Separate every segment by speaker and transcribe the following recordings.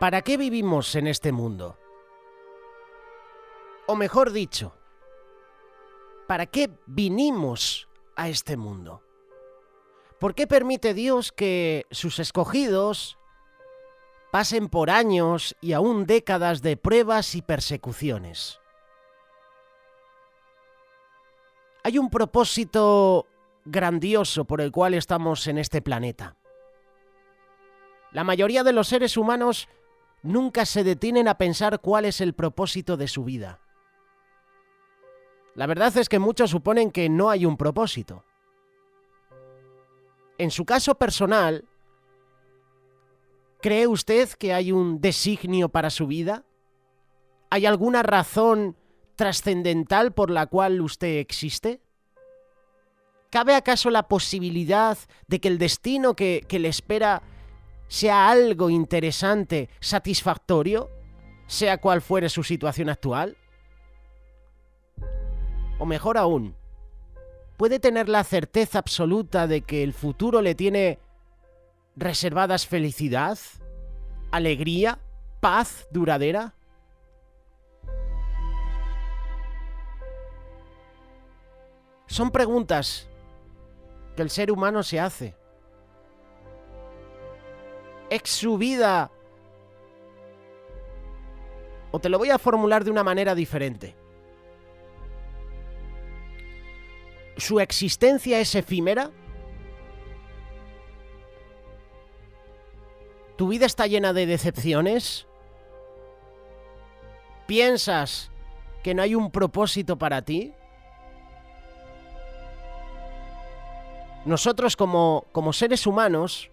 Speaker 1: ¿Para qué vivimos en este mundo? O mejor dicho, ¿para qué vinimos a este mundo? ¿Por qué permite Dios que sus escogidos pasen por años y aún décadas de pruebas y persecuciones? Hay un propósito grandioso por el cual estamos en este planeta. La mayoría de los seres humanos nunca se detienen a pensar cuál es el propósito de su vida. La verdad es que muchos suponen que no hay un propósito. En su caso personal, ¿cree usted que hay un designio para su vida? ¿Hay alguna razón trascendental por la cual usted existe? ¿Cabe acaso la posibilidad de que el destino que le espera sea algo interesante, satisfactorio, sea cual fuere su situación actual? O mejor aún, ¿puede tener la certeza absoluta de que el futuro le tiene reservadas felicidad, alegría, paz duradera? Son preguntas que el ser humano se hace. ¿Es su vida? O te lo voy a formular de una manera diferente. ¿Su existencia es efímera? ¿Tu vida está llena de decepciones? ¿Piensas que no hay un propósito para ti? Nosotros como seres humanos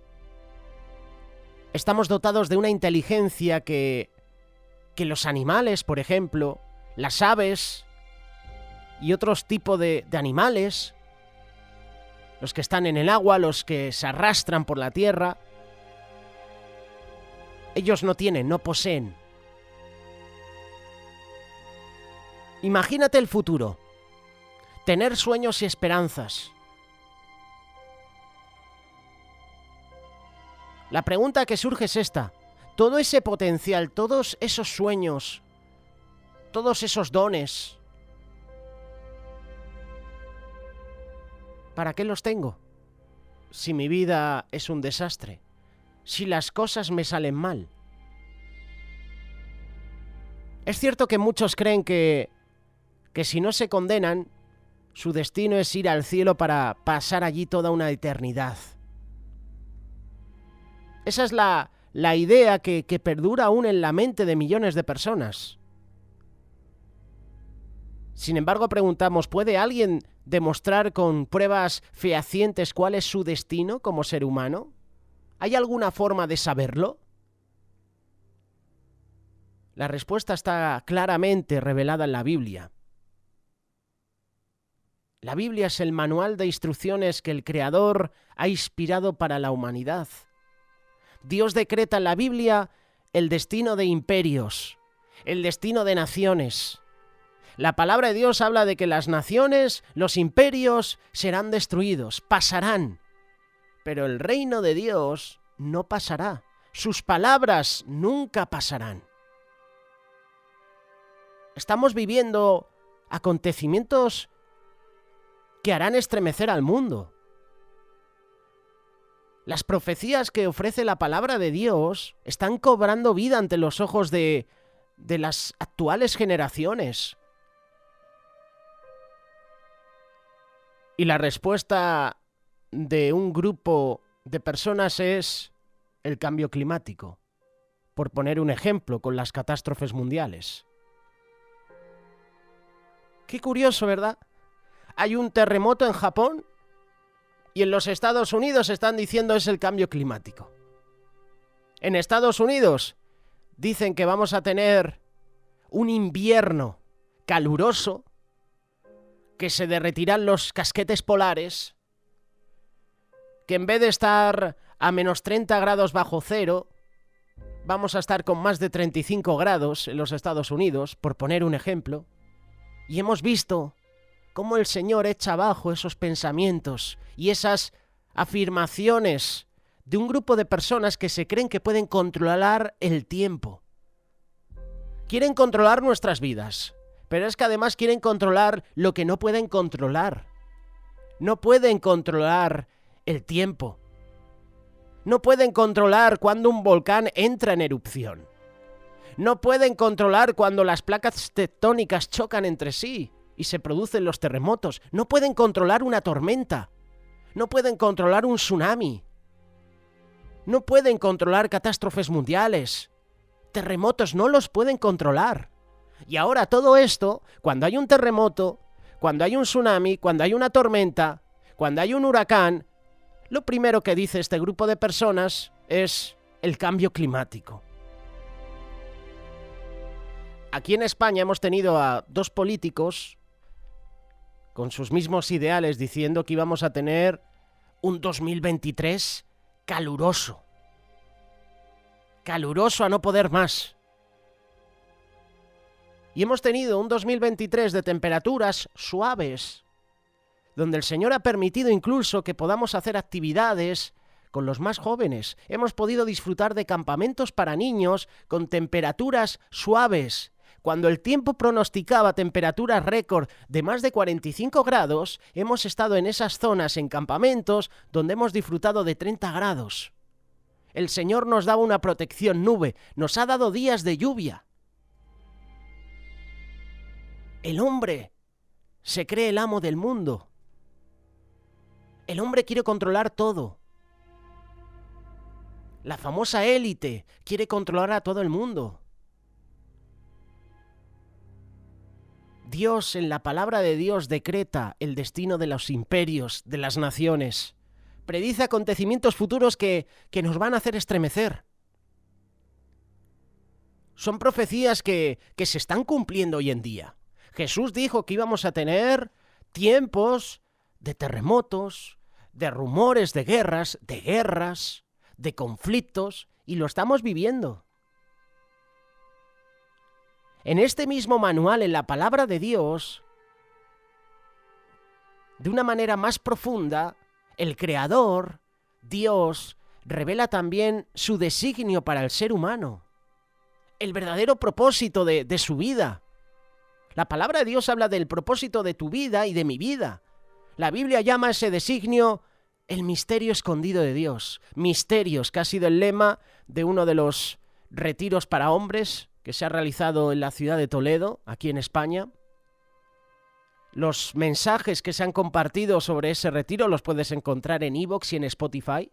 Speaker 1: estamos dotados de una inteligencia que los animales, por ejemplo, las aves y otros tipos de animales, los que están en el agua, los que se arrastran por la tierra, ellos no tienen, no poseen. Imagínate el futuro, tener sueños y esperanzas. La pregunta que surge es esta: todo ese potencial, todos esos sueños, todos esos dones, ¿para qué los tengo? Si mi vida es un desastre, si las cosas me salen mal. Es cierto que muchos creen que si no se condenan, su destino es ir al cielo para pasar allí toda una eternidad. Esa es la idea que perdura aún en la mente de millones de personas. Sin embargo, preguntamos, ¿puede alguien demostrar con pruebas fehacientes cuál es su destino como ser humano? ¿Hay alguna forma de saberlo? La respuesta está claramente revelada en la Biblia. La Biblia es el manual de instrucciones que el Creador ha inspirado para la humanidad. Dios decreta en la Biblia el destino de imperios, el destino de naciones. La palabra de Dios habla de que las naciones, los imperios, serán destruidos, pasarán. Pero el reino de Dios no pasará. Sus palabras nunca pasarán. Estamos viviendo acontecimientos que harán estremecer al mundo. Las profecías que ofrece la palabra de Dios están cobrando vida ante los ojos de las actuales generaciones. Y la respuesta de un grupo de personas es el cambio climático, por poner un ejemplo con las catástrofes mundiales. Qué curioso, ¿verdad? Hay un terremoto en Japón y en los Estados Unidos están diciendo es el cambio climático. En Estados Unidos dicen que vamos a tener un invierno caluroso, que se derretirán los casquetes polares, que en vez de estar a menos 30 grados bajo cero, vamos a estar con más de 35 grados en los Estados Unidos, por poner un ejemplo. Y hemos visto cómo el Señor echa abajo esos pensamientos y esas afirmaciones de un grupo de personas que se creen que pueden controlar el tiempo. Quieren controlar nuestras vidas, pero es que además quieren controlar lo que no pueden controlar. No pueden controlar el tiempo. No pueden controlar cuando un volcán entra en erupción. No pueden controlar cuando las placas tectónicas chocan entre sí y se producen los terremotos. No pueden controlar una tormenta. No pueden controlar un tsunami. No pueden controlar catástrofes mundiales. Terremotos no los pueden controlar. Y ahora todo esto, cuando hay un terremoto, cuando hay un tsunami, cuando hay una tormenta, cuando hay un huracán, lo primero que dice este grupo de personas es el cambio climático. Aquí en España hemos tenido a dos políticos con sus mismos ideales diciendo que íbamos a tener un 2023 caluroso. Caluroso a no poder más. Y hemos tenido un 2023 de temperaturas suaves, donde el Señor ha permitido incluso que podamos hacer actividades con los más jóvenes. Hemos podido disfrutar de campamentos para niños con temperaturas suaves. Cuando el tiempo pronosticaba temperaturas récord de más de 45 grados, hemos estado en esas zonas, en campamentos, donde hemos disfrutado de 30 grados. El Señor nos daba una protección nube, nos ha dado días de lluvia. El hombre se cree el amo del mundo. El hombre quiere controlar todo. La famosa élite quiere controlar a todo el mundo. Dios, en la palabra de Dios, decreta el destino de los imperios, de las naciones. Predice acontecimientos futuros que nos van a hacer estremecer. Son profecías que se están cumpliendo hoy en día. Jesús dijo que íbamos a tener tiempos de terremotos, de rumores de guerras, de conflictos, y lo estamos viviendo. En este mismo manual, en la palabra de Dios, de una manera más profunda, el Creador, Dios, revela también su designio para el ser humano, el verdadero propósito de su vida. La palabra de Dios habla del propósito de tu vida y de mi vida. La Biblia llama a ese designio el misterio escondido de Dios. Misterios, que ha sido el lema de uno de los retiros para hombres que se ha realizado en la ciudad de Toledo, aquí en España. Los mensajes que se han compartido sobre ese retiro los puedes encontrar en iVoox y en Spotify.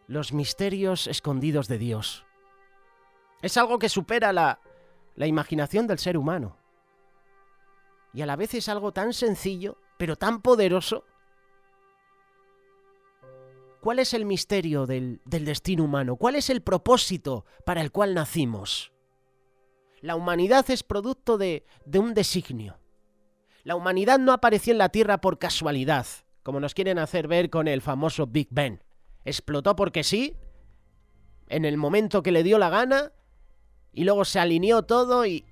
Speaker 1: Los misterios escondidos de Dios. Es algo que supera la imaginación del ser humano. Y a la vez es algo tan sencillo, pero tan poderoso. ¿Cuál es el misterio del destino humano? ¿Cuál es el propósito para el cual nacimos? La humanidad es producto de un designio. La humanidad no apareció en la Tierra por casualidad, como nos quieren hacer ver con el famoso Big Bang. Explotó porque sí, en el momento que le dio la gana, y luego se alineó todo y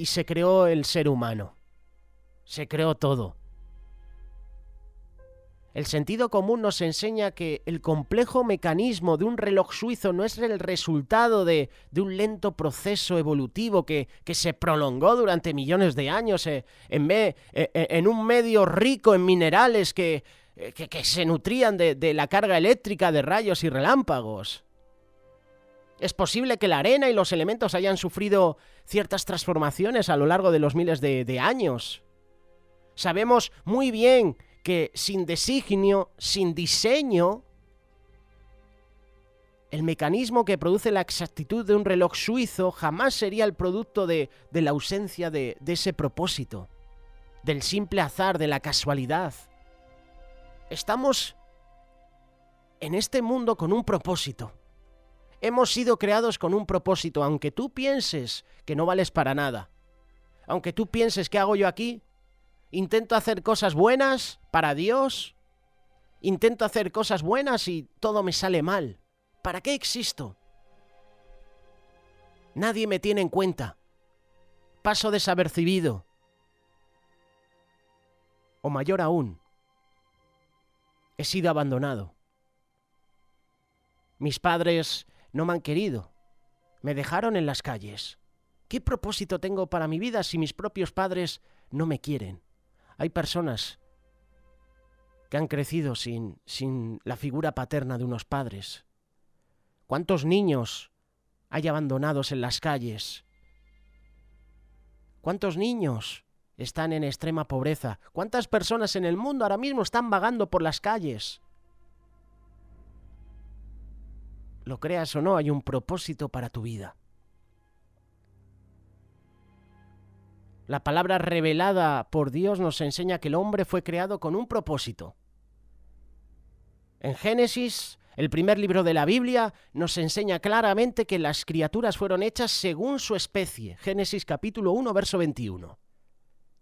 Speaker 1: se creó el ser humano. Se creó todo. El sentido común nos enseña que el complejo mecanismo de un reloj suizo no es el resultado de un lento proceso evolutivo que se prolongó durante millones de años en un medio rico en minerales que se nutrían de la carga eléctrica de rayos y relámpagos. Es posible que la arena y los elementos hayan sufrido ciertas transformaciones a lo largo de los miles de años. Sabemos muy bien que sin designio, sin diseño, el mecanismo que produce la exactitud de un reloj suizo jamás sería el producto de la ausencia de ese propósito, del simple azar, de la casualidad. Estamos en este mundo con un propósito. Hemos sido creados con un propósito, aunque tú pienses que no vales para nada. Aunque tú pienses, ¿qué hago yo aquí? Intento hacer cosas buenas para Dios. Intento hacer cosas buenas y todo me sale mal. ¿Para qué existo? Nadie me tiene en cuenta. Paso desapercibido. O mayor aún, He sido abandonado. Mis padres no me han querido. Me dejaron en las calles. ¿Qué propósito tengo para mi vida si mis propios padres no me quieren? Hay personas que han crecido sin la figura paterna de unos padres. ¿Cuántos niños hay abandonados en las calles? ¿Cuántos niños están en extrema pobreza? ¿Cuántas personas en el mundo ahora mismo están vagando por las calles? Lo creas o no, hay un propósito para tu vida. La palabra revelada por Dios nos enseña que el hombre fue creado con un propósito. En Génesis, el primer libro de la Biblia, nos enseña claramente que las criaturas fueron hechas según su especie. Génesis capítulo 1, verso 21.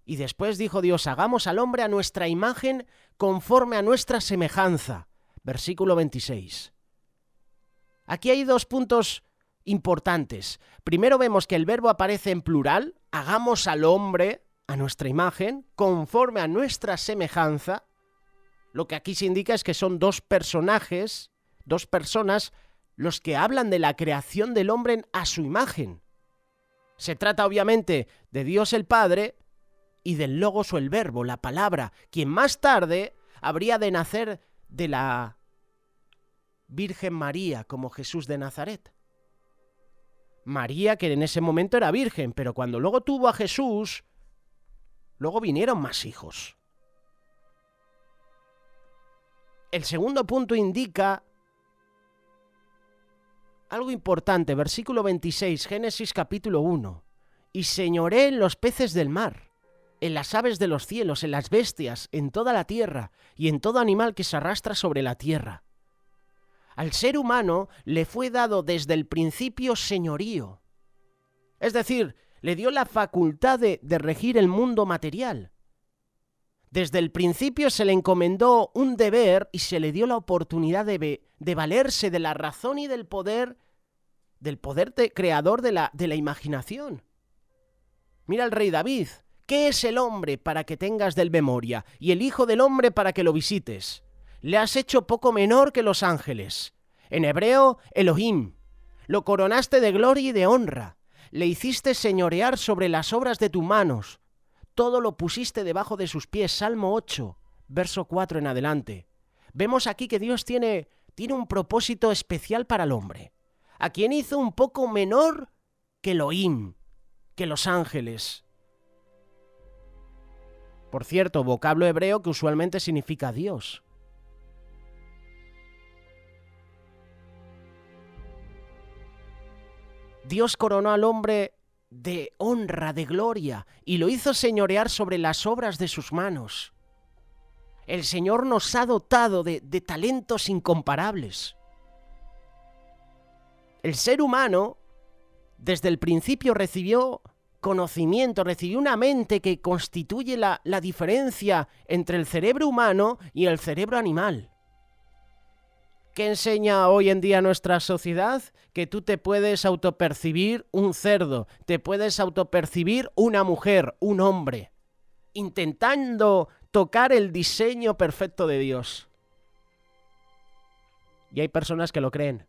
Speaker 1: Y después dijo Dios, hagamos al hombre a nuestra imagen conforme a nuestra semejanza. Versículo 26. Aquí hay dos puntos importantes. Primero vemos que el verbo aparece en plural, hagamos al hombre a nuestra imagen, conforme a nuestra semejanza. Lo que aquí se indica es que son dos personajes, dos personas, los que hablan de la creación del hombre a su imagen. Se trata obviamente de Dios el Padre y del Logos o el Verbo, la palabra, quien más tarde habría de nacer de la Virgen María como Jesús de Nazaret. María, que en ese momento era virgen, pero cuando luego tuvo a Jesús, luego vinieron más hijos. El segundo punto indica algo importante, versículo 26, Génesis capítulo 1. Y señoré en los peces del mar, en las aves de los cielos, en las bestias, en toda la tierra y en todo animal que se arrastra sobre la tierra. Al ser humano le fue dado desde el principio señorío. Es decir, le dio la facultad de regir el mundo material. Desde el principio se le encomendó un deber y se le dio la oportunidad de valerse de la razón y del poder creador de la imaginación. Mira al rey David. ¿Qué es el hombre para que tengas de él memoria? Y el hijo del hombre para que lo visites. Le has hecho poco menor que los ángeles. En hebreo, Elohim. Lo coronaste de gloria y de honra. Le hiciste señorear sobre las obras de tus manos. Todo lo pusiste debajo de sus pies. Salmo 8, verso 4 en adelante. Vemos aquí que Dios tiene un propósito especial para el hombre, a quien hizo un poco menor que Elohim, que los ángeles. Por cierto, vocablo hebreo que usualmente significa Dios. Dios coronó al hombre de honra, de gloria, y lo hizo señorear sobre las obras de sus manos. El Señor nos ha dotado de talentos incomparables. El ser humano, desde el principio, recibió conocimiento, recibió una mente que constituye la diferencia entre el cerebro humano y el cerebro animal. ¿Qué enseña hoy en día nuestra sociedad? Que tú te puedes autopercibir un cerdo, te puedes autopercibir una mujer, un hombre, intentando tocar el diseño perfecto de Dios. Y hay personas que lo creen.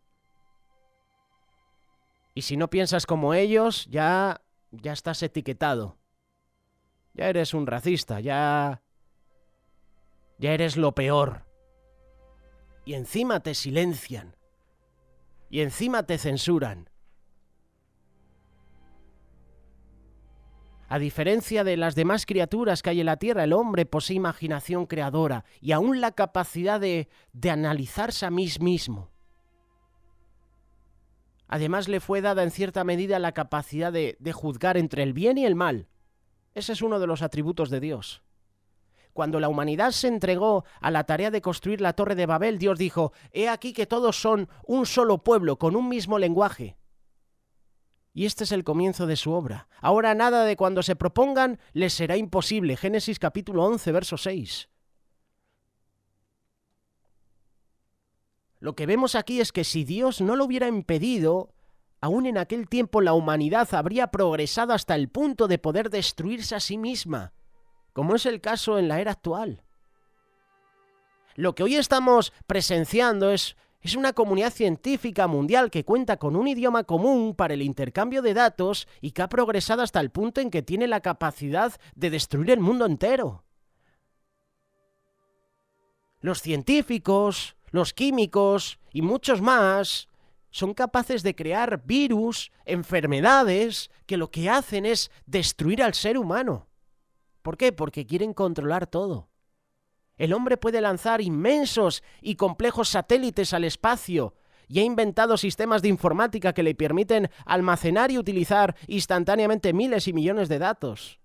Speaker 1: Y si no piensas como ellos, ya estás etiquetado. Ya eres un racista, ya eres lo peor. Y encima te silencian. Y encima te censuran. A diferencia de las demás criaturas que hay en la tierra, el hombre posee imaginación creadora y aún la capacidad de analizarse a sí mismo. Además le fue dada en cierta medida la capacidad de juzgar entre el bien y el mal. Ese es uno de los atributos de Dios. Cuando la humanidad se entregó a la tarea de construir la Torre de Babel, Dios dijo, he aquí que todos son un solo pueblo, con un mismo lenguaje. Y este es el comienzo de su obra. Ahora nada de cuando se propongan les será imposible. Génesis capítulo 11, verso 6. Lo que vemos aquí es que si Dios no lo hubiera impedido, aún en aquel tiempo la humanidad habría progresado hasta el punto de poder destruirse a sí misma, como es el caso en la era actual. Lo que hoy estamos presenciando es una comunidad científica mundial que cuenta con un idioma común para el intercambio de datos y que ha progresado hasta el punto en que tiene la capacidad de destruir el mundo entero. Los científicos, los químicos y muchos más son capaces de crear virus, enfermedades, que lo que hacen es destruir al ser humano. ¿Por qué? Porque quieren controlar todo. El hombre puede lanzar inmensos y complejos satélites al espacio y ha inventado sistemas de informática que le permiten almacenar y utilizar instantáneamente miles y millones de datos.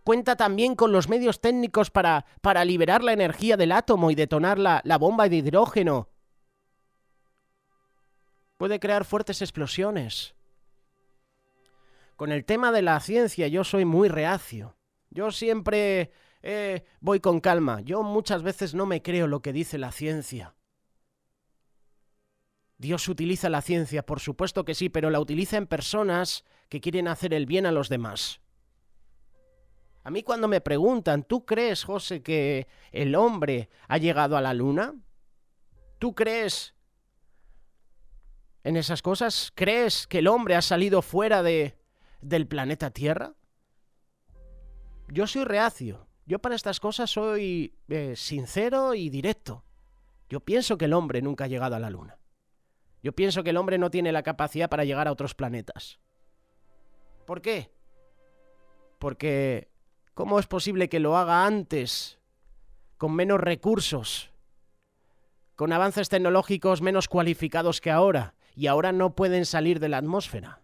Speaker 1: Cuenta también con los medios técnicos para liberar la energía del átomo y detonar la bomba de hidrógeno. Puede crear fuertes explosiones. Con el tema de la ciencia yo soy muy reacio. Yo siempre voy con calma. Yo muchas veces no me creo lo que dice la ciencia. Dios utiliza la ciencia, por supuesto que sí, pero la utiliza en personas que quieren hacer el bien a los demás. A mí cuando me preguntan, ¿tú crees, José, que el hombre ha llegado a la luna? ¿Tú crees en esas cosas? ¿Crees que el hombre ha salido fuera del planeta Tierra? Yo soy reacio. Yo para estas cosas soy sincero y directo. Yo pienso que el hombre nunca ha llegado a la luna. Yo pienso que el hombre no tiene la capacidad para llegar a otros planetas. ¿Por qué? Porque ¿cómo es posible que lo haga antes, con menos recursos, con avances tecnológicos menos cualificados que ahora, y ahora no pueden salir de la atmósfera?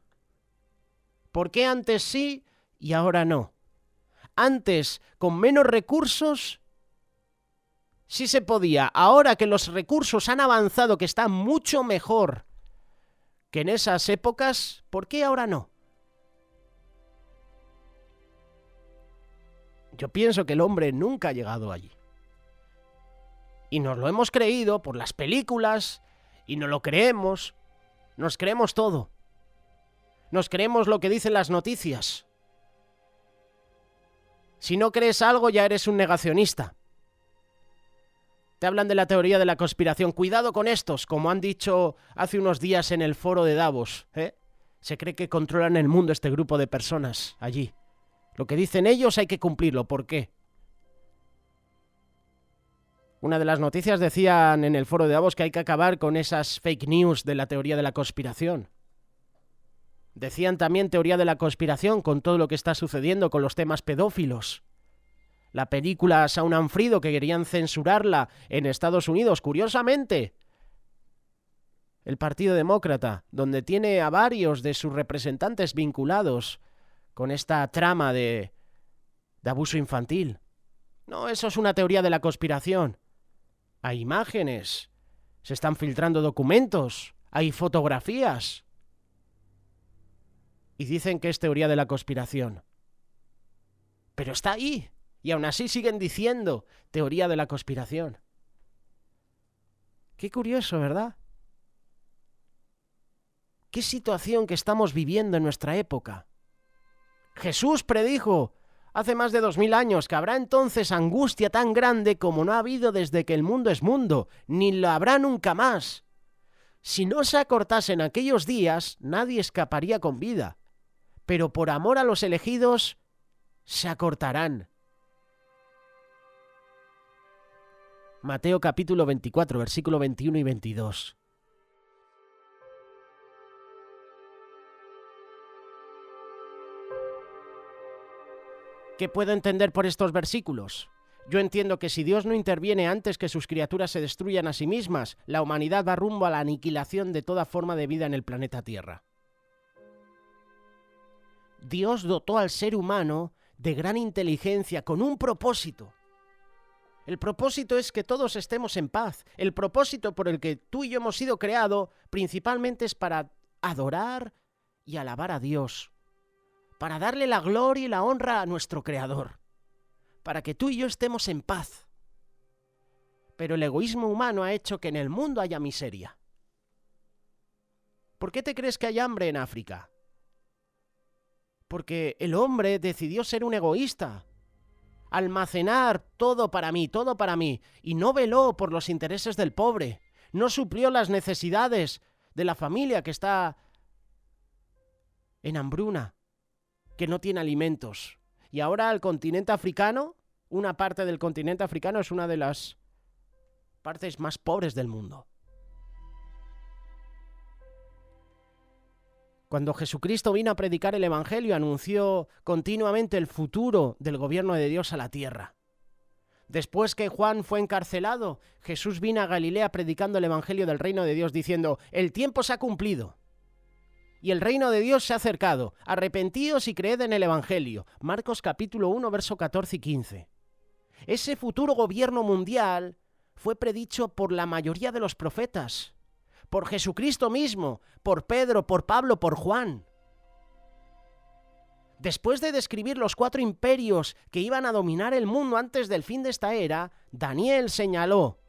Speaker 1: ¿Por qué antes sí y ahora no? Antes, con menos recursos, sí se podía. Ahora que los recursos han avanzado, que está mucho mejor que en esas épocas, ¿por qué ahora no? Yo pienso que el hombre nunca ha llegado allí. Y nos lo hemos creído por las películas, y nos lo creemos. Nos creemos todo. Nos creemos lo que dicen las noticias. Si no crees algo, ya eres un negacionista. Te hablan de la teoría de la conspiración. Cuidado con estos, como han dicho hace unos días en el foro de Davos. Se cree que controlan el mundo este grupo de personas allí. Lo que dicen ellos hay que cumplirlo. ¿Por qué? Una de las noticias decían en el foro de Davos que hay que acabar con esas fake news de la teoría de la conspiración. Decían también teoría de la conspiración con todo lo que está sucediendo con los temas pedófilos. La película Sound and Freedom, que querían censurarla en Estados Unidos, curiosamente. El Partido Demócrata, donde tiene a varios de sus representantes vinculados con esta trama de abuso infantil. No, eso es una teoría de la conspiración. Hay imágenes, se están filtrando documentos, hay fotografías. Y dicen que es teoría de la conspiración. Pero está ahí. Y aún así siguen diciendo teoría de la conspiración. Qué curioso, ¿verdad? Qué situación que estamos viviendo en nuestra época. Jesús predijo hace más de 2000 años que habrá entonces angustia tan grande como no ha habido desde que el mundo es mundo, ni la habrá nunca más. Si no se acortasen aquellos días, nadie escaparía con vida. Pero por amor a los elegidos, se acortarán. Mateo capítulo 24, versículo 21 y 22. ¿Qué puedo entender por estos versículos? Yo entiendo que si Dios no interviene antes que sus criaturas se destruyan a sí mismas, la humanidad va rumbo a la aniquilación de toda forma de vida en el planeta Tierra. Dios dotó al ser humano de gran inteligencia con un propósito. El propósito es que todos estemos en paz. El propósito por el que tú y yo hemos sido creados principalmente es para adorar y alabar a Dios, para darle la gloria y la honra a nuestro Creador, para que tú y yo estemos en paz. Pero el egoísmo humano ha hecho que en el mundo haya miseria. ¿Por qué te crees que hay hambre en África? Porque el hombre decidió ser un egoísta. almacenar todo para mí, y no veló por los intereses del pobre, no suplió las necesidades de la familia que está en hambruna, que no tiene alimentos. Y ahora el continente africano, una parte del continente africano es una de las partes más pobres del mundo. Cuando Jesucristo vino a predicar el Evangelio, anunció continuamente el futuro del gobierno de Dios a la tierra. Después que Juan fue encarcelado, Jesús vino a Galilea predicando el Evangelio del reino de Dios, diciendo: el tiempo se ha cumplido y el reino de Dios se ha acercado. Arrepentíos y creed en el Evangelio. Marcos capítulo 1, verso 14 y 15. Ese futuro gobierno mundial fue predicho por la mayoría de los profetas, por Jesucristo mismo, por Pedro, por Pablo, por Juan. Después de describir los 4 imperios que iban a dominar el mundo antes del fin de esta era, Daniel señaló,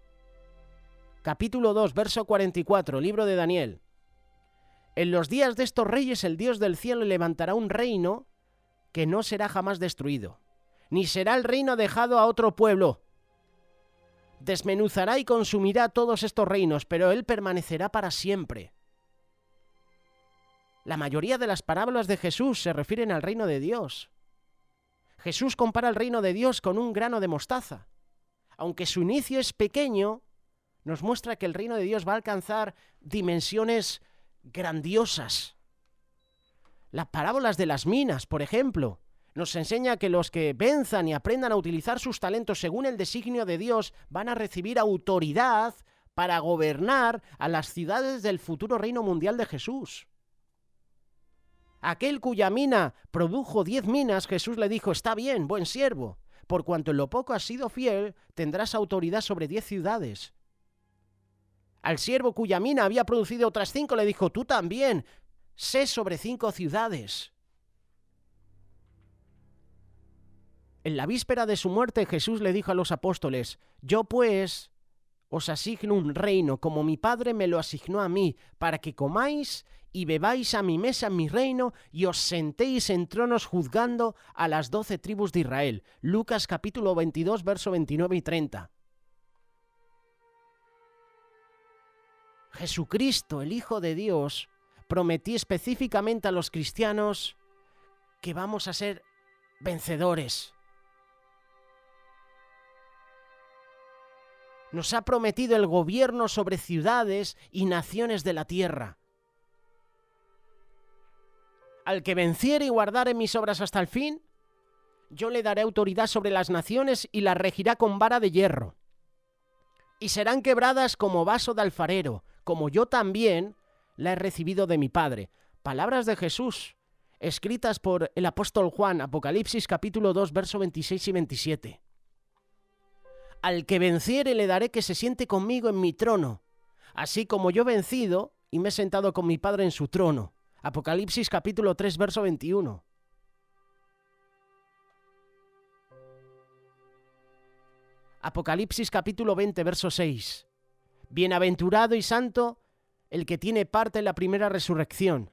Speaker 1: capítulo 2, verso 44, libro de Daniel: en los días de estos reyes el Dios del cielo levantará un reino que no será jamás destruido, ni será el reino dejado a otro pueblo. Desmenuzará y consumirá todos estos reinos, pero él permanecerá para siempre. La mayoría de las parábolas de Jesús se refieren al reino de Dios. Jesús compara el reino de Dios con un grano de mostaza. Aunque su inicio es pequeño, nos muestra que el reino de Dios va a alcanzar dimensiones grandiosas. Las parábolas de las minas, por ejemplo, nos enseña que los que venzan y aprendan a utilizar sus talentos según el designio de Dios van a recibir autoridad para gobernar a las ciudades del futuro reino mundial de Jesús. Aquel cuya mina produjo 10 minas, Jesús le dijo: está bien, buen siervo, por cuanto en lo poco has sido fiel, tendrás autoridad sobre 10 ciudades. Al siervo cuya mina había producido otras 5 le dijo: tú también, sé sobre 5 ciudades. En la víspera de su muerte, Jesús le dijo a los apóstoles: yo pues os asigno un reino, como mi Padre me lo asignó a mí, para que comáis y bebáis a mi mesa en mi reino, y os sentéis en tronos juzgando a las 12 tribus de Israel. Lucas capítulo 22, verso 29 y 30. Jesucristo, el Hijo de Dios, prometió específicamente a los cristianos que vamos a ser vencedores. Nos ha prometido el gobierno sobre ciudades y naciones de la tierra. Al que venciere y guardare mis obras hasta el fin, yo le daré autoridad sobre las naciones y las regirá con vara de hierro. Y serán quebradas como vaso de alfarero, como yo también la he recibido de mi Padre. Palabras de Jesús, escritas por el apóstol Juan, Apocalipsis capítulo 2, verso 26 y 27. Al que venciere le daré que se siente conmigo en mi trono, así como yo he vencido y me he sentado con mi Padre en su trono. Apocalipsis capítulo 3, verso 21. Apocalipsis capítulo 20, verso 6. Bienaventurado y santo el que tiene parte en la primera resurrección.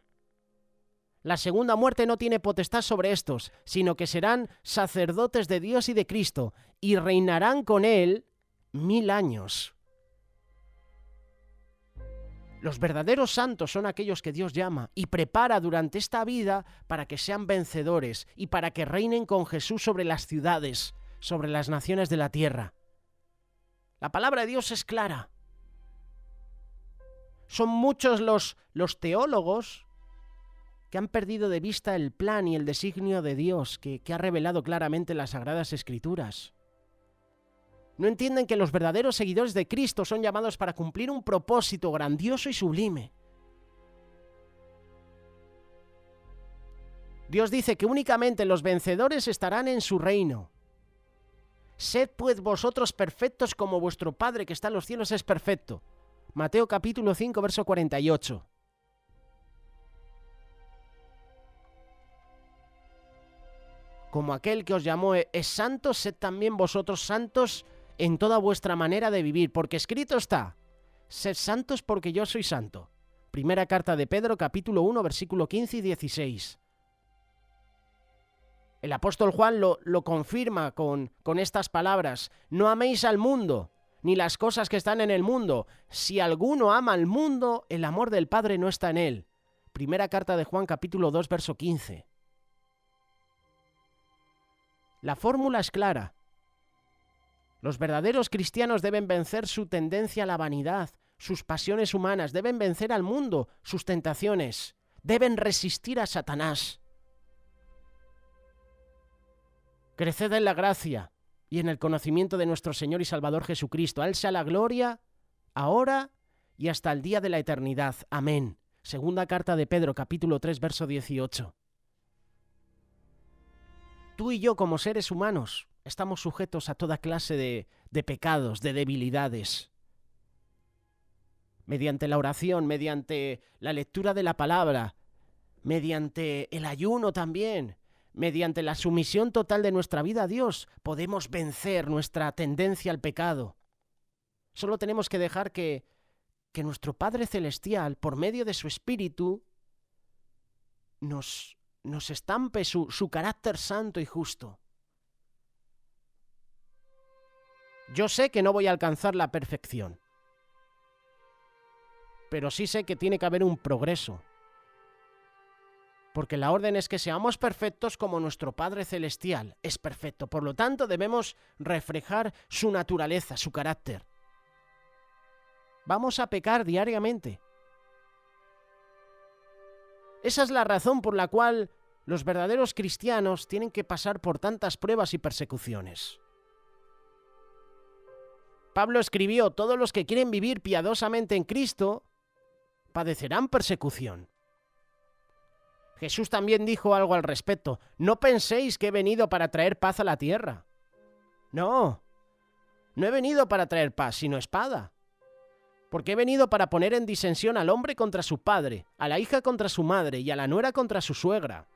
Speaker 1: La segunda muerte no tiene potestad sobre estos, sino que serán sacerdotes de Dios y de Cristo, y reinarán con él 1000 años. Los verdaderos santos son aquellos que Dios llama y prepara durante esta vida para que sean vencedores y para que reinen con Jesús sobre las ciudades, sobre las naciones de la tierra. La palabra de Dios es clara. Son muchos los teólogos que han perdido de vista el plan y el designio de Dios que ha revelado claramente las Sagradas Escrituras. No entienden que los verdaderos seguidores de Cristo son llamados para cumplir un propósito grandioso y sublime. Dios dice que únicamente los vencedores estarán en su reino. Sed pues vosotros perfectos como vuestro Padre que está en los cielos es perfecto. Mateo capítulo 5, verso 48. Como aquel que os llamó es santo, sed también vosotros santos en toda vuestra manera de vivir, porque escrito está: sed santos porque yo soy santo. Primera carta de Pedro, capítulo 1, versículo 15 y 16. El apóstol Juan lo confirma con estas palabras: no améis al mundo, ni las cosas que están en el mundo. Si alguno ama al mundo, el amor del Padre no está en él. Primera carta de Juan, capítulo 2, verso 15. La fórmula es clara. Los verdaderos cristianos deben vencer su tendencia a la vanidad, sus pasiones humanas, deben vencer al mundo, sus tentaciones, deben resistir a Satanás. Creced en la gracia y en el conocimiento de nuestro Señor y Salvador Jesucristo. A Él sea la gloria, ahora y hasta el día de la eternidad. Amén. Segunda carta de Pedro, capítulo 3, verso 18. Tú y yo, como seres humanos, estamos sujetos a toda clase de pecados, de debilidades. Mediante la oración, mediante la lectura de la palabra, mediante el ayuno también, mediante la sumisión total de nuestra vida a Dios, podemos vencer nuestra tendencia al pecado. Solo tenemos que dejar que nuestro Padre Celestial, por medio de su Espíritu, nos estampe su carácter santo y justo. Yo sé que no voy a alcanzar la perfección, pero sí sé que tiene que haber un progreso. Porque la orden es que seamos perfectos como nuestro Padre Celestial es perfecto. Por lo tanto, debemos reflejar su naturaleza, su carácter. Vamos a pecar diariamente. Esa es la razón por la cual los verdaderos cristianos tienen que pasar por tantas pruebas y persecuciones. Pablo escribió: todos los que quieren vivir piadosamente en Cristo padecerán persecución. Jesús también dijo algo al respecto: no penséis que he venido para traer paz a la tierra. No he venido para traer paz, sino espada. Porque he venido para poner en disensión al hombre contra su padre, a la hija contra su madre y a la nuera contra su suegra.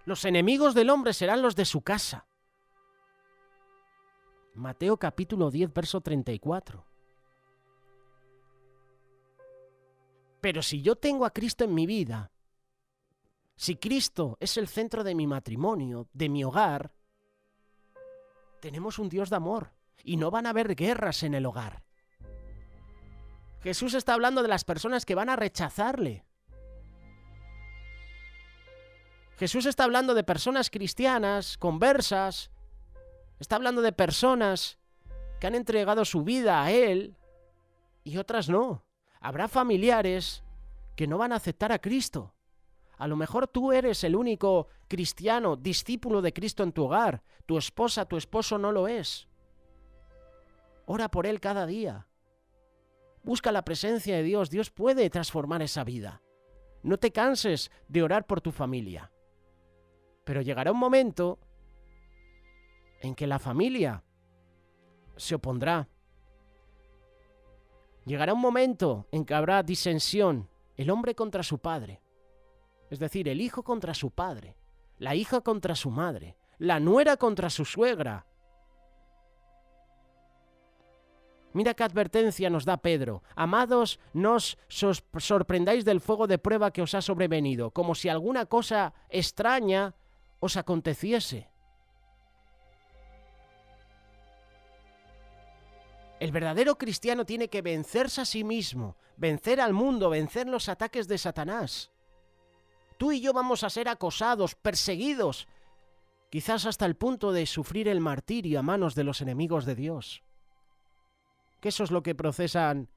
Speaker 1: Los enemigos del hombre serán los de su casa. Mateo capítulo 10, verso 34. Pero si yo tengo a Cristo en mi vida, si Cristo es el centro de mi matrimonio, de mi hogar, tenemos un Dios de amor y no van a haber guerras en el hogar. Jesús está hablando de las personas que van a rechazarle. Jesús está hablando de personas cristianas, conversas. Está hablando de personas que han entregado su vida a Él y otras no. Habrá familiares que no van a aceptar a Cristo. A lo mejor tú eres el único cristiano, discípulo de Cristo en tu hogar. Tu esposa, tu esposo no lo es. Ora por él cada día. Busca la presencia de Dios. Dios puede transformar esa vida. No te canses de orar por tu familia. Pero llegará un momento en que la familia se opondrá. Llegará un momento en que habrá disensión, el hombre contra su padre. Es decir, el hijo contra su padre, la hija contra su madre, la nuera contra su suegra. Mira qué advertencia nos da Pedro. Amados, no os sorprendáis del fuego de prueba que os ha sobrevenido, como si alguna cosa extraña os aconteciese. El verdadero cristiano tiene que vencerse a sí mismo, vencer al mundo, vencer los ataques de Satanás. Tú y yo vamos a ser acosados, perseguidos, quizás hasta el punto de sufrir el martirio a manos de los enemigos de Dios. Que eso es lo que procesan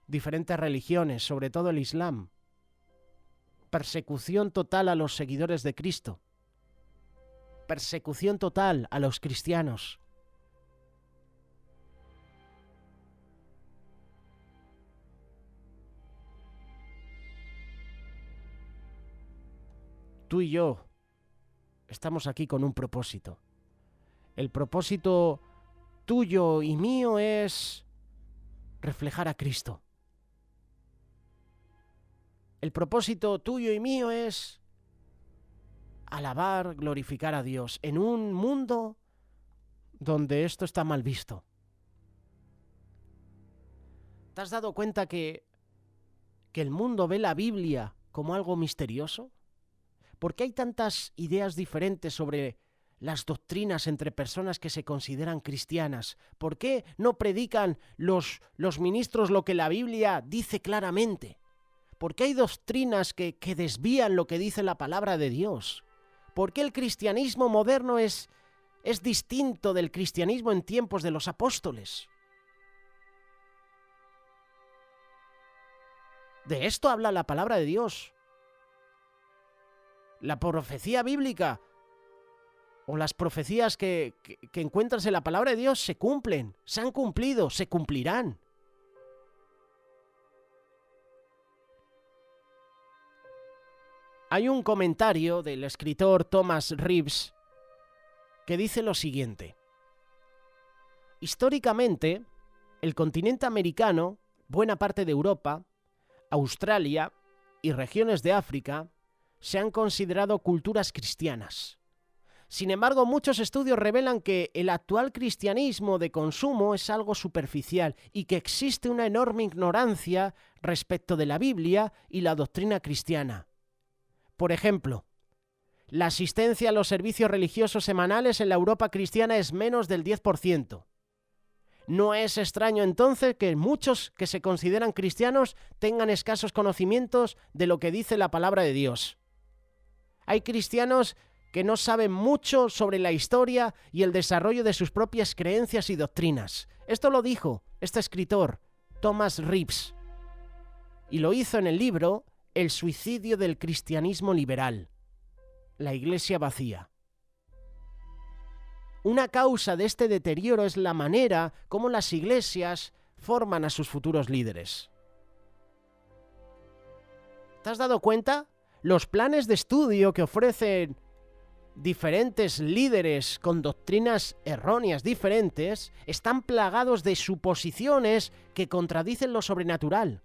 Speaker 1: diferentes religiones, sobre todo el Islam. Persecución total a los seguidores de Cristo. Persecución total a los cristianos. Tú y yo estamos aquí con un propósito. El propósito tuyo y mío es reflejar a Cristo. El propósito tuyo y mío es alabar, glorificar a Dios en un mundo donde esto está mal visto. ¿Te has dado cuenta que el mundo ve la Biblia como algo misterioso? ¿Por qué hay tantas ideas diferentes sobre las doctrinas entre personas que se consideran cristianas? ¿Por qué no predican los ministros lo que la Biblia dice claramente? ¿Por qué hay doctrinas que desvían lo que dice la palabra de Dios? ¿Por qué el cristianismo moderno es distinto del cristianismo en tiempos de los apóstoles? De esto habla la palabra de Dios. La profecía bíblica o las profecías que encuentras en la palabra de Dios se cumplen, se han cumplido, se cumplirán. Hay un comentario del escritor Thomas Reeves que dice lo siguiente: históricamente, el continente americano, buena parte de Europa, Australia y regiones de África se han considerado culturas cristianas. Sin embargo, muchos estudios revelan que el actual cristianismo de consumo es algo superficial y que existe una enorme ignorancia respecto de la Biblia y la doctrina cristiana. Por ejemplo, la asistencia a los servicios religiosos semanales en la Europa cristiana es menos del 10%. No es extraño entonces que muchos que se consideran cristianos tengan escasos conocimientos de lo que dice la palabra de Dios. Hay cristianos que no saben mucho sobre la historia y el desarrollo de sus propias creencias y doctrinas. Esto lo dijo este escritor, Thomas Reeves, y lo hizo en el libro El suicidio del cristianismo liberal, la iglesia vacía. Una causa de este deterioro es la manera como las iglesias forman a sus futuros líderes. ¿Te has dado cuenta? Los planes de estudio que ofrecen diferentes líderes con doctrinas erróneas diferentes están plagados de suposiciones que contradicen lo sobrenatural.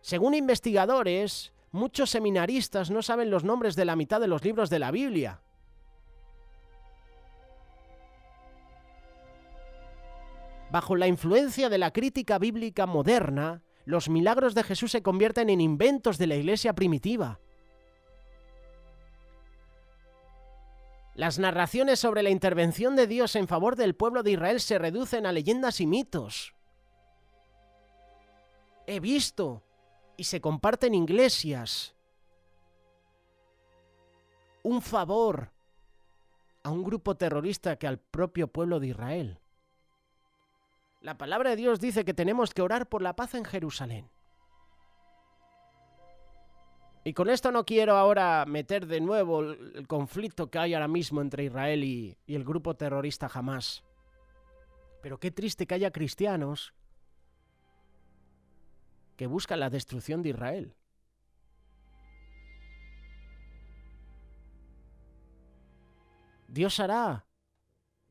Speaker 1: Según investigadores, muchos seminaristas no saben los nombres de la mitad de los libros de la Biblia. Bajo la influencia de la crítica bíblica moderna, los milagros de Jesús se convierten en inventos de la iglesia primitiva. Las narraciones sobre la intervención de Dios en favor del pueblo de Israel se reducen a leyendas y mitos. He visto y se comparten en iglesias un favor a un grupo terrorista que al propio pueblo de Israel. La palabra de Dios dice que tenemos que orar por la paz en Jerusalén. Y con esto no quiero ahora meter de nuevo el conflicto que hay ahora mismo entre Israel y el grupo terrorista Hamás. Pero qué triste que haya cristianos que buscan la destrucción de Israel. Dios hará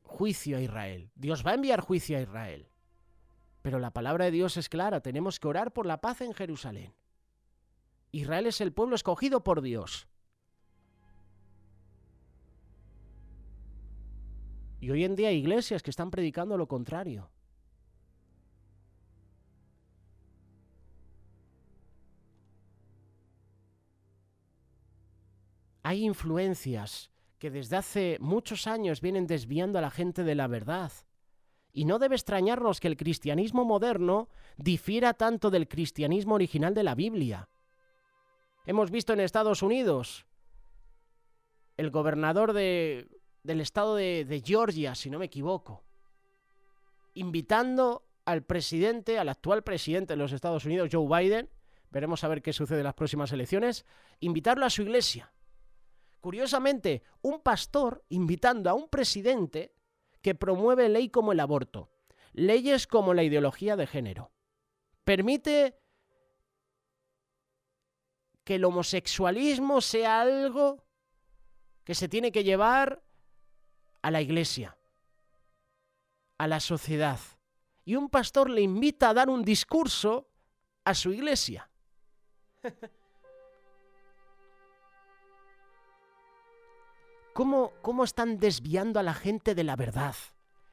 Speaker 1: juicio a Israel. Dios va a enviar juicio a Israel. Pero la palabra de Dios es clara, tenemos que orar por la paz en Jerusalén. Israel es el pueblo escogido por Dios. Y hoy en día hay iglesias que están predicando lo contrario. Hay influencias que desde hace muchos años vienen desviando a la gente de la verdad. Y no debe extrañarnos que el cristianismo moderno difiera tanto del cristianismo original de la Biblia. Hemos visto en Estados Unidos el gobernador del estado de Georgia, si no me equivoco, invitando al actual presidente de los Estados Unidos, Joe Biden, veremos a ver qué sucede en las próximas elecciones, invitarlo a su iglesia. Curiosamente, un pastor invitando a un presidente que promueve ley como el aborto, leyes como la ideología de género. Permite que el homosexualismo sea algo que se tiene que llevar a la iglesia, a la sociedad. Y un pastor le invita a dar un discurso a su iglesia. ¿Cómo están desviando a la gente de la verdad?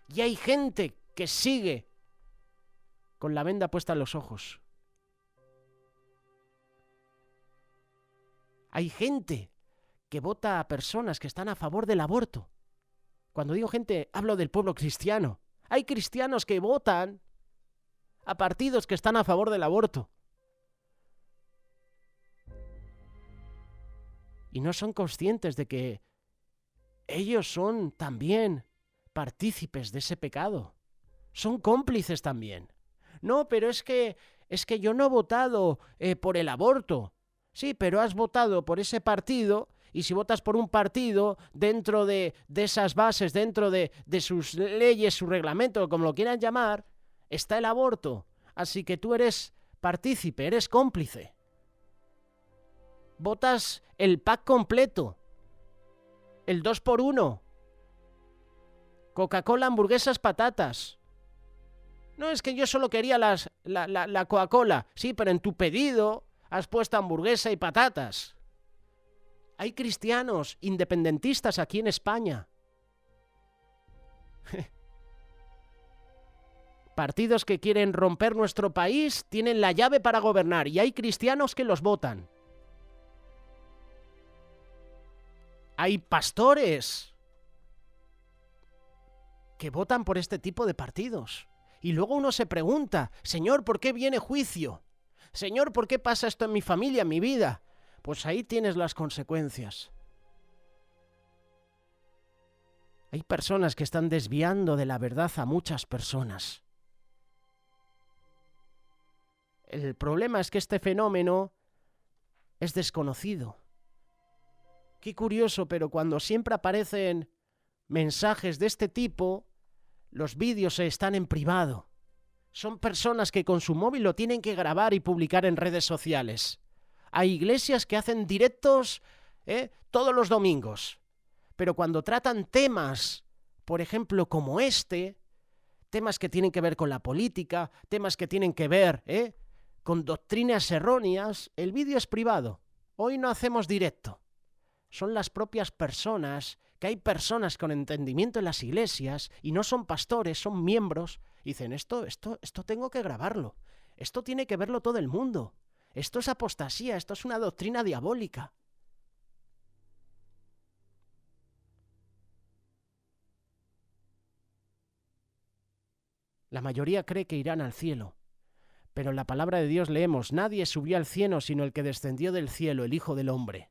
Speaker 1: Y hay gente que sigue con la venda puesta en los ojos. Hay gente que vota a personas que están a favor del aborto. Cuando digo gente, hablo del pueblo cristiano. Hay cristianos que votan a partidos que están a favor del aborto. Y no son conscientes de que ellos son también partícipes de ese pecado. Son cómplices también. No, pero es que yo no he votado por el aborto. Sí, pero has votado por ese partido, y si votas por un partido, dentro de esas bases, dentro de sus leyes, su reglamento, como lo quieran llamar, está el aborto. Así que tú eres partícipe, eres cómplice. Votas el pack completo, el 2x1, Coca-Cola, hamburguesas, patatas. No, es que yo solo quería la Coca-Cola. Sí, pero en tu pedido has puesto hamburguesa y patatas. Hay cristianos independentistas aquí en España. Partidos que quieren romper nuestro país tienen la llave para gobernar y hay cristianos que los votan. Hay pastores que votan por este tipo de partidos. Y luego uno se pregunta, Señor, ¿por qué viene juicio? Señor, ¿por qué pasa esto en mi familia, en mi vida? Pues ahí tienes las consecuencias. Hay personas que están desviando de la verdad a muchas personas. El problema es que este fenómeno es desconocido. Qué curioso, pero cuando siempre aparecen mensajes de este tipo, los vídeos están en privado. Son personas que con su móvil lo tienen que grabar y publicar en redes sociales. Hay iglesias que hacen directos todos los domingos. Pero cuando tratan temas, por ejemplo, como temas que tienen que ver con la política, temas que tienen que ver con doctrinas erróneas, el vídeo es privado. Hoy no hacemos directo. Son las propias personas, que hay personas con entendimiento en las iglesias y no son pastores, son miembros. Dicen, esto tengo que grabarlo. Esto tiene que verlo todo el mundo. Esto es apostasía, esto es una doctrina diabólica. La mayoría cree que irán al cielo. Pero en la palabra de Dios leemos, nadie subió al cielo sino el que descendió del cielo, el Hijo del Hombre.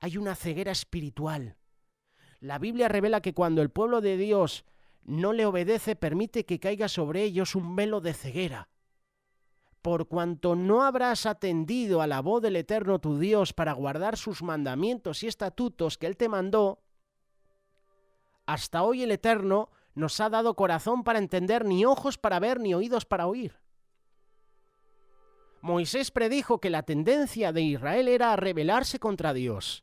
Speaker 1: Hay una ceguera espiritual. La Biblia revela que cuando el pueblo de Dios no le obedece, permite que caiga sobre ellos un velo de ceguera. Por cuanto no habrás atendido a la voz del Eterno tu Dios para guardar sus mandamientos y estatutos que Él te mandó, hasta hoy el Eterno nos ha dado corazón para entender, ni ojos para ver, ni oídos para oír. Moisés predijo que la tendencia de Israel era a rebelarse contra Dios.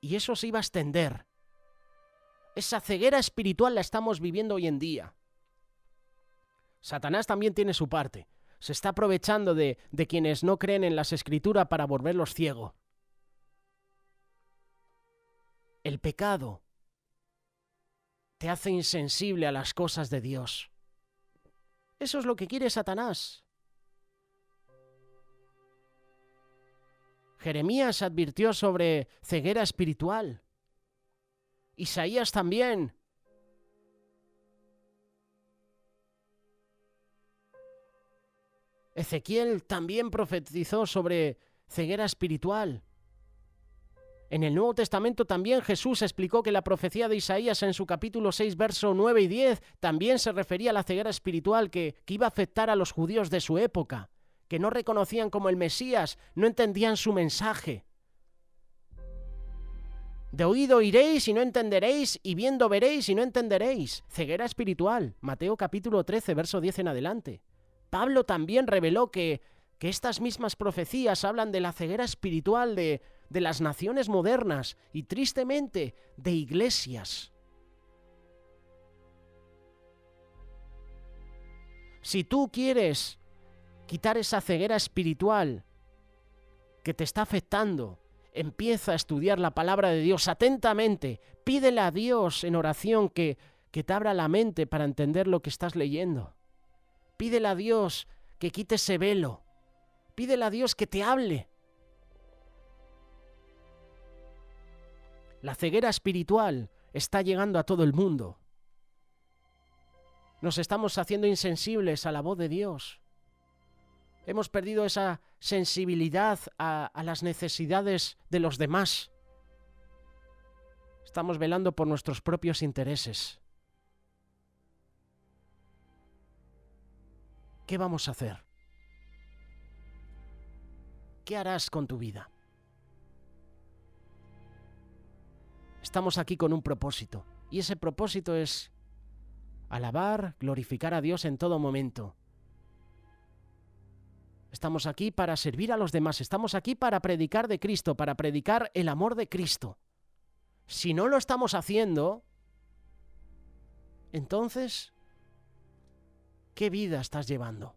Speaker 1: Y eso se iba a extender. Esa ceguera espiritual la estamos viviendo hoy en día. Satanás también tiene su parte. Se está aprovechando de quienes no creen en las Escrituras para volverlos ciegos. El pecado te hace insensible a las cosas de Dios. Eso es lo que quiere Satanás. Jeremías advirtió sobre ceguera espiritual. Isaías también. Ezequiel también profetizó sobre ceguera espiritual. En el Nuevo Testamento también Jesús explicó que la profecía de Isaías en su capítulo 6, verso 9 y 10 también se refería a la ceguera espiritual que iba a afectar a los judíos de su época, que no reconocían como el Mesías, no entendían su mensaje. De oído oiréis y no entenderéis, y viendo veréis y no entenderéis. Ceguera espiritual, Mateo capítulo 13, verso 10 en adelante. Pablo también reveló que estas mismas profecías hablan de la ceguera espiritual de las naciones modernas y tristemente de iglesias. Si tú quieres quitar esa ceguera espiritual que te está afectando, empieza a estudiar la palabra de Dios atentamente. Pídele a Dios en oración que te abra la mente para entender lo que estás leyendo. Pídele a Dios que quite ese velo. Pídele a Dios que te hable. La ceguera espiritual está llegando a todo el mundo. Nos estamos haciendo insensibles a la voz de Dios. Hemos perdido esa sensibilidad a las necesidades de los demás. Estamos velando por nuestros propios intereses. ¿Qué vamos a hacer? ¿Qué harás con tu vida? Estamos aquí con un propósito, y ese propósito es alabar, glorificar a Dios en todo momento. Estamos aquí para servir a los demás, estamos aquí para predicar de Cristo, para predicar el amor de Cristo. Si no lo estamos haciendo, entonces, ¿qué vida estás llevando?